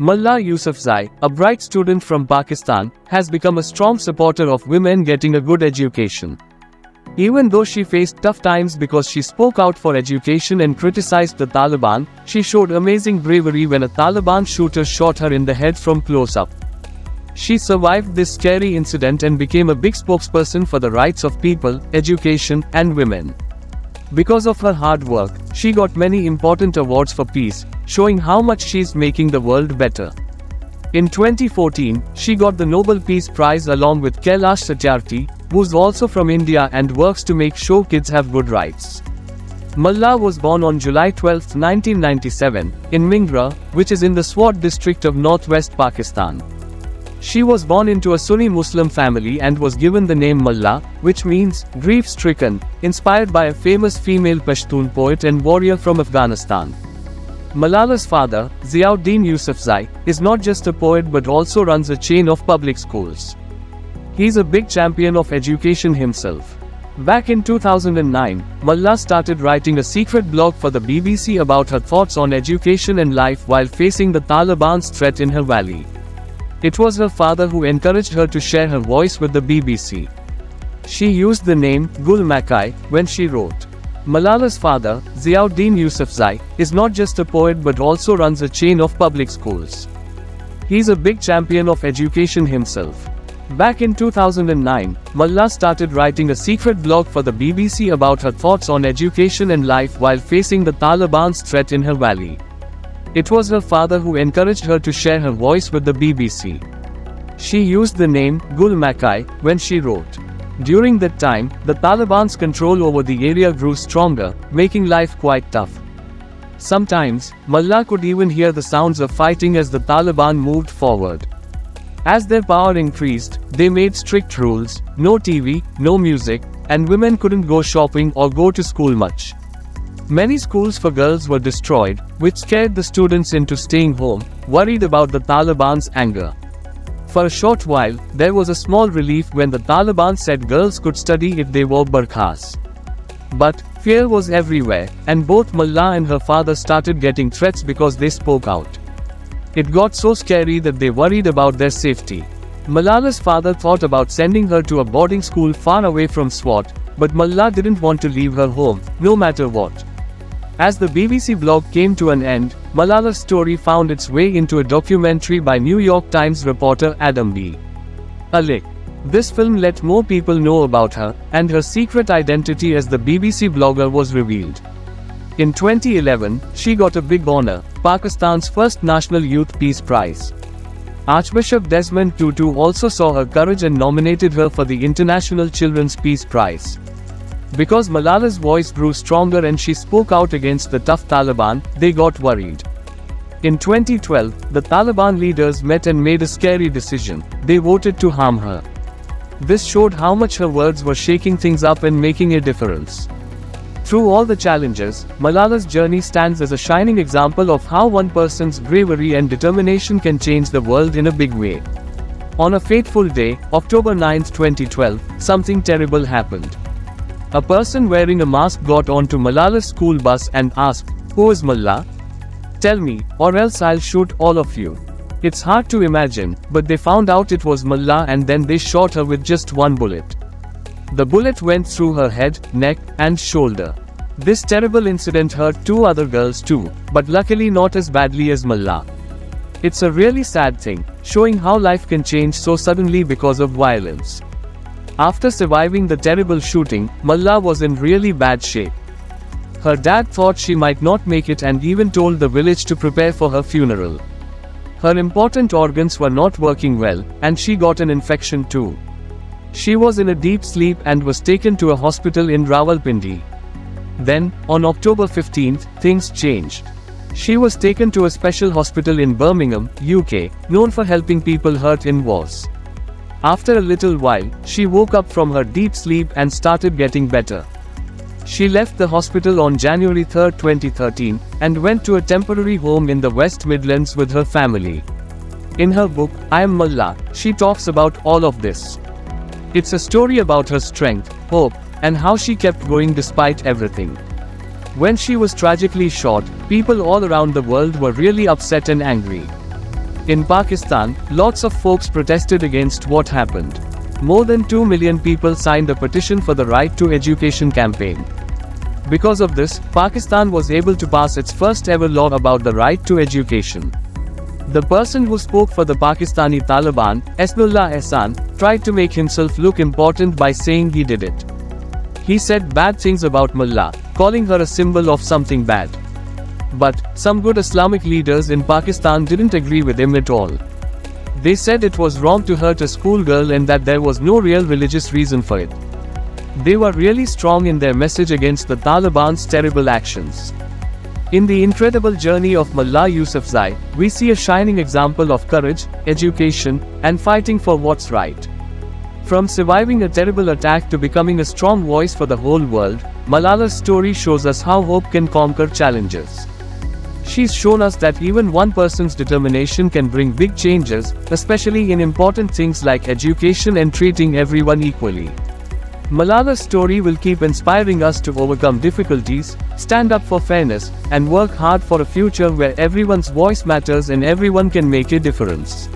Malala Yousafzai, a bright student from Pakistan, has become a strong supporter of women getting a good education. Even though she faced tough times because she spoke out for education and criticized the Taliban, she showed amazing bravery when a Taliban shooter shot her in the head from close-up. She survived this scary incident and became a big spokesperson for the rights of people, education, and women. Because of her hard work, she got many important awards for peace, showing how much she's making the world better. In 2014, she got the Nobel Peace Prize along with Kailash Satyarthi, who's also from India and works to make sure kids have good rights. Malala was born on July 12, 1997, in Mingra, which is in the Swat district of northwest Pakistan. She was born into a Sunni Muslim family and was given the name Malala, which means grief-stricken, inspired by a famous female Pashtun poet and warrior from Afghanistan. Malala's father, Ziauddin Yousafzai, is not just a poet but also runs a chain of public schools. He's a big champion of education himself. Back in 2009, Malala started writing a secret blog for the BBC about her thoughts on education and life while facing the Taliban's threat in her valley. It was her father who encouraged her to share her voice with the BBC. She used the name Gul Makai when she wrote. Malala's father, Ziauddin Yousafzai, is not just a poet but also runs a chain of public schools. He's a big champion of education himself. Back in 2009, Malala started writing a secret blog for the BBC about her thoughts on education and life while facing the Taliban's threat in her valley. It was her father who encouraged her to share her voice with the BBC. She used the name Gul Makai when she wrote. During that time, the Taliban's control over the area grew stronger, making life quite tough. Sometimes, Malala could even hear the sounds of fighting as the Taliban moved forward. As their power increased, they made strict rules: no TV, no music, and women couldn't go shopping or go to school much. Many schools for girls were destroyed, which scared the students into staying home, worried about the Taliban's anger. For a short while, there was a small relief when the Taliban said girls could study if they wore burqas. But fear was everywhere, and both Malala and her father started getting threats because they spoke out. It got so scary that they worried about their safety. Malala's father thought about sending her to a boarding school far away from Swat, but Malala didn't want to leave her home, no matter what. As the BBC blog came to an end, Malala's story found its way into a documentary by New York Times reporter Adam B. Alick. This film let more people know about her, and her secret identity as the BBC blogger was revealed. In 2011, she got a big honor, Pakistan's first National Youth Peace Prize. Archbishop Desmond Tutu also saw her courage and nominated her for the International Children's Peace Prize. Because Malala's voice grew stronger and she spoke out against the tough Taliban, they got worried. In 2012, the Taliban leaders met and made a scary decision: they voted to harm her. This showed how much her words were shaking things up and making a difference. Through all the challenges, Malala's journey stands as a shining example of how one person's bravery and determination can change the world in a big way. On a fateful day, October 9, 2012, something terrible happened. A person wearing a mask got onto Malala's school bus and asked, "Who is Malala? Tell me, or else I'll shoot all of you." It's hard to imagine, but they found out it was Malala and then they shot her with just one bullet. The bullet went through her head, neck, and shoulder. This terrible incident hurt two other girls too, but luckily not as badly as Malala. It's a really sad thing, showing how life can change so suddenly because of violence. After surviving the terrible shooting, Malala was in really bad shape. Her dad thought she might not make it and even told the village to prepare for her funeral. Her important organs were not working well, and she got an infection too. She was in a deep sleep and was taken to a hospital in Rawalpindi. Then, on October 15th, things changed. She was taken to a special hospital in Birmingham, UK, known for helping people hurt in wars. After a little while, she woke up from her deep sleep and started getting better. She left the hospital on January 3, 2013, and went to a temporary home in the West Midlands with her family. In her book, I Am Malala, she talks about all of this. It's a story about her strength, hope, and how she kept going despite everything. When she was tragically shot, people all around the world were really upset and angry. In Pakistan, lots of folks protested against what happened. More than 2 million people signed a petition for the Right to Education campaign. Because of this, Pakistan was able to pass its first ever law about the right to education. The person who spoke for the Pakistani Taliban, Esmullah Ehsan, tried to make himself look important by saying he did it. He said bad things about Mullah, calling her a symbol of something bad. But some good Islamic leaders in Pakistan didn't agree with him at all. They said it was wrong to hurt a schoolgirl and that there was no real religious reason for it. They were really strong in their message against the Taliban's terrible actions. In the incredible journey of Malala Yousafzai, we see a shining example of courage, education, and fighting for what's right. From surviving a terrible attack to becoming a strong voice for the whole world, Malala's story shows us how hope can conquer challenges. She's shown us that even one person's determination can bring big changes, especially in important things like education and treating everyone equally. Malala's story will keep inspiring us to overcome difficulties, stand up for fairness, and work hard for a future where everyone's voice matters and everyone can make a difference.